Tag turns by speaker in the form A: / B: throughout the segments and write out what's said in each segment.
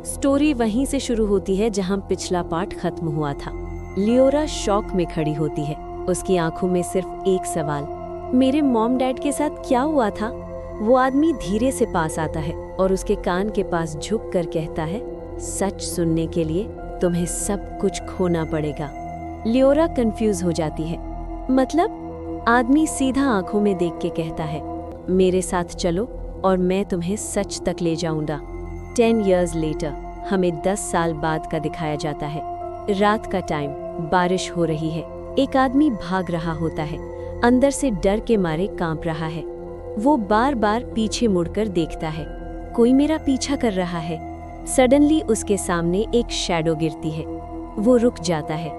A: Story वहीं से शुरू होती है जहां पिछला पार्ट खत्म हुआ था। लियोरा शॉक में खड़ी होती है। उसकी आंखों में सिर्फ एक सवाल, मेरे मॉम डैड के साथ क्या हुआ था? वो आदमी धीरे से पास आता है और उसके कान के पास झुक कर कहता है, सच सुनने के लिए तुम्हें सब कुछ खोना पड़ेगा। लियोरा कंफ्यूज हो जाती है। मतलब? आदमी सीधा आंखों में देख के कहता है, मेरे साथ चलो और मैं तुम्हें सच तक ले जाऊंगा। 10 years later, हमें 10 साल बाद का दिखाया जाता है। रात का टाइम, बारिश हो रही है। एक आदमी भाग रहा होता है, अंदर से डर के मारे कांप रहा है। वो बार बार पीछे मुड़कर देखता है, कोई मेरा पीछा कर रहा है। सडनली उसके सामने एक शैडो गिरती है। वो रुक जाता है।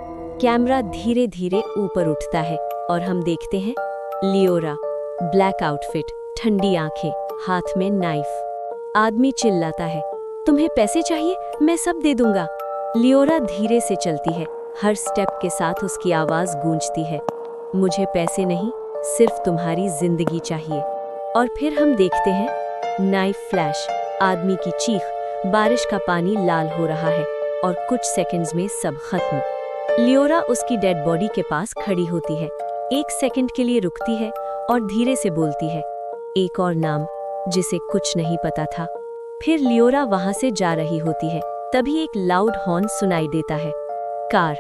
A: कैमरा धीरे धीरे ऊपर उठता है और हम देखते हैं लियोरा, ब्लैक आउटफिट, ठंडी आंखें, हाथ में नाइफ। आदमी चिल्लाता है, तुम्हें पैसे चाहिए? मैं सब दे दूंगा। लियोरा धीरे से चलती है। हर स्टेप के साथ उसकी आवाज गूंजती है, मुझे पैसे नहीं, सिर्फ तुम्हारी जिंदगी चाहिए। और फिर हम देखते हैं नाइफ फ्लैश, आदमी की चीख, बारिश का पानी लाल हो रहा है और कुछ सेकंड्स में सब खत्म। लियोरा उसकी डेड बॉडी के पास खड़ी होती है। 1 सेकंड के लिए रुकती है और धीरे से बोलती है, एक और नाम जिसे कुछ नहीं पता था। फिर लियोरा वहां से जा रही होती है। तभी एक लाउड हॉर्न सुनाई देता है। कार।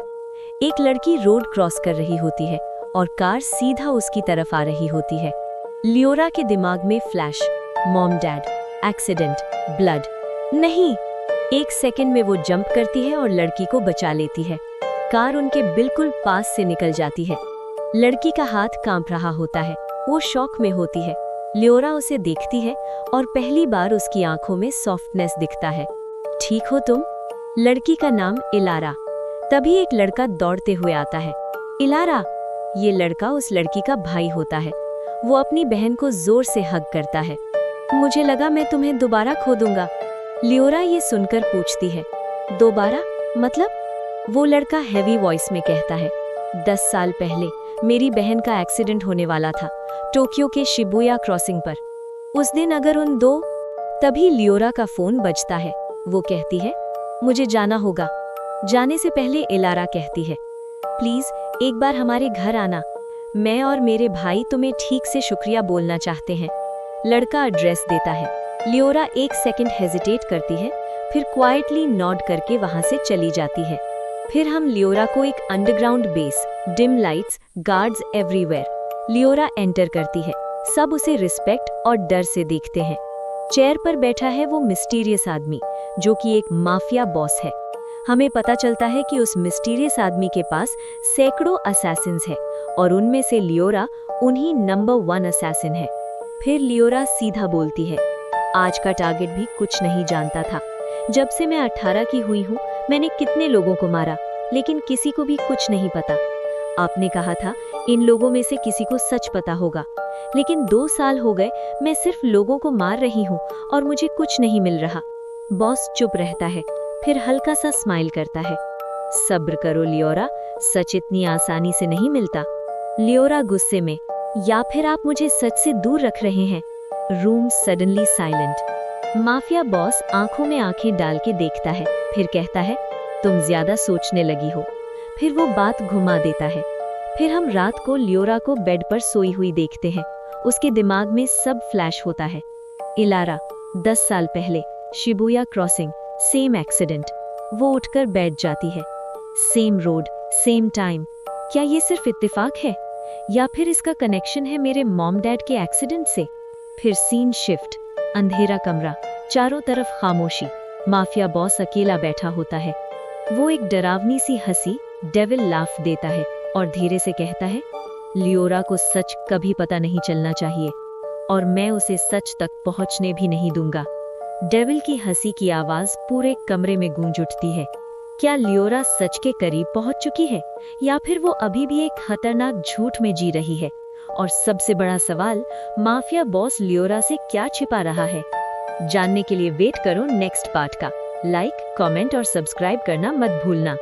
A: एक लड़की रोड क्रॉस कर रही होती है और कार सीधा उसकी तरफ आ रही होती है। लियोरा के दिमाग में flash, mom dad, accident, blood. नहीं! 1 सेकंड में वो जंप करती है और लड़की को बचा लेती है। कार उनके बिल्कुल पास से निकल जाती है। लड़की का हाथ कांप रहा होता है। वो शॉक में होती है। लियोरा उसे देखती है और पहली बार उसकी आंखों में सॉफ्टनेस दिखता है। ठीक हो तुम? लड़की का नाम इलारा। तभी एक लड़का दौड़ते हुए आता है। इलारा! ये लड़का उस लड़की का भाई होता है। वो अपनी बहन को जोर से हग करता है। मुझे लगा मैं तुम्हें दोबारा खो दूंगा। लियोरा ये सुनकर पूछती है, दोबारा मतलब? वो लड़का हैवी वॉइस में कहता है, 10 साल पहले मेरी बहन का एक्सीडेंट होने वाला था, टोक्यो के शिबुया क्रॉसिंग पर। उस दिन अगर उन दो। तभी लियोरा का फोन बजता है। वो कहती है, मुझे जाना होगा। जाने से पहले इलारा कहती है, प्लीज एक बार हमारे घर आना, मैं और मेरे भाई तुम्हें ठीक से शुक्रिया बोलना चाहते हैं। लड़का एड्रेस देता है। लियोरा 1 सेकंड हेजिटेट करती है, फिर क्वाइटली नॉड करके वहां से चली जाती है। फिर हम लियोरा को एक underground base, dim lights, guards everywhere. Leora enter करती है। सब उसे रिस्पेक्ट और डर से देखते हैं। चेयर पर बैठा है वो मिस्टीरियस आदमी, जो कि एक माफिया बॉस है। हमें पता चलता है कि उस मिस्टीरियस आदमी के पास सैकड़ों असैसिन्स हैं और उनमें से लियोरा उन्हीं नंबर 1 असैसिन है। फिर लियोरा सीधा बोलती है, आज का टारगेट भी कुछ नहीं जानता था। जब से मैं 18 की हुई हूँ, मैंने कितने लोगों को मारा, लेकिन किसी को भी कुछ नहीं पता। आपने कहा था इन लोगों में से किसी को सच पता होगा, लेकिन 2 साल हो गए मैं सिर्फ लोगों को मार रही हूँ और मुझे कुछ नहीं मिल रहा। बॉस चुप रहता है, फिर हल्का सा स्माइल करता है। सब्र करो लियोरा, सच इतनी आसानी से नहीं मिलता। लियोरा गुस्से में, या फिर आप मुझे सच से दूर रख रहे हैं? Room suddenly silent. Mafia boss आंखों में आंखें डाल के देखता है, फिर कहता है, तुम ज्यादा सोचने लगी हो। फिर वो बात घुमा देता है। फिर हम रात को लियोरा को बेड पर सोई हुई देखते हैं। उसके दिमाग में सब फ्लैश होता है। इलारा, 10 साल पहले, शिबुया क्रॉसिंग, सेम एक्सीडेंट। वो उठकर बैठ जाती है। Same road, same time. क्या ये सिर्फ इत्तेफाक है या फिर इसका कनेक्शन है मेरे मॉम डैड के एक्सीडेंट से? फिर सीन शिफ्ट, अंधेरा कमरा, चारों तरफ खामोशी। माफिया बॉस अकेला बैठा होता है। वो एक डरावनी सी हंसी, डेविल लाफ देता है और धीरे से कहता है, लियोरा को सच कभी पता नहीं चलना चाहिए और मैं उसे सच तक पहुंचने भी नहीं दूंगा। डेविल की हंसी की आवाज पूरे कमरे में गूंज उठती है। क्या लियोरा सच के करीब पहुंच चुकी है या फिर वो अभी भी एक खतरनाक झूठ में जी रही है? और सबसे बड़ा सवाल, माफिया बॉस लियोरा से क्या छिपा रहा है? जानने के लिए वेट करो नेक्स्ट पार्ट का। लाइक, कमेंट और सब्सक्राइब करना मत भूलना।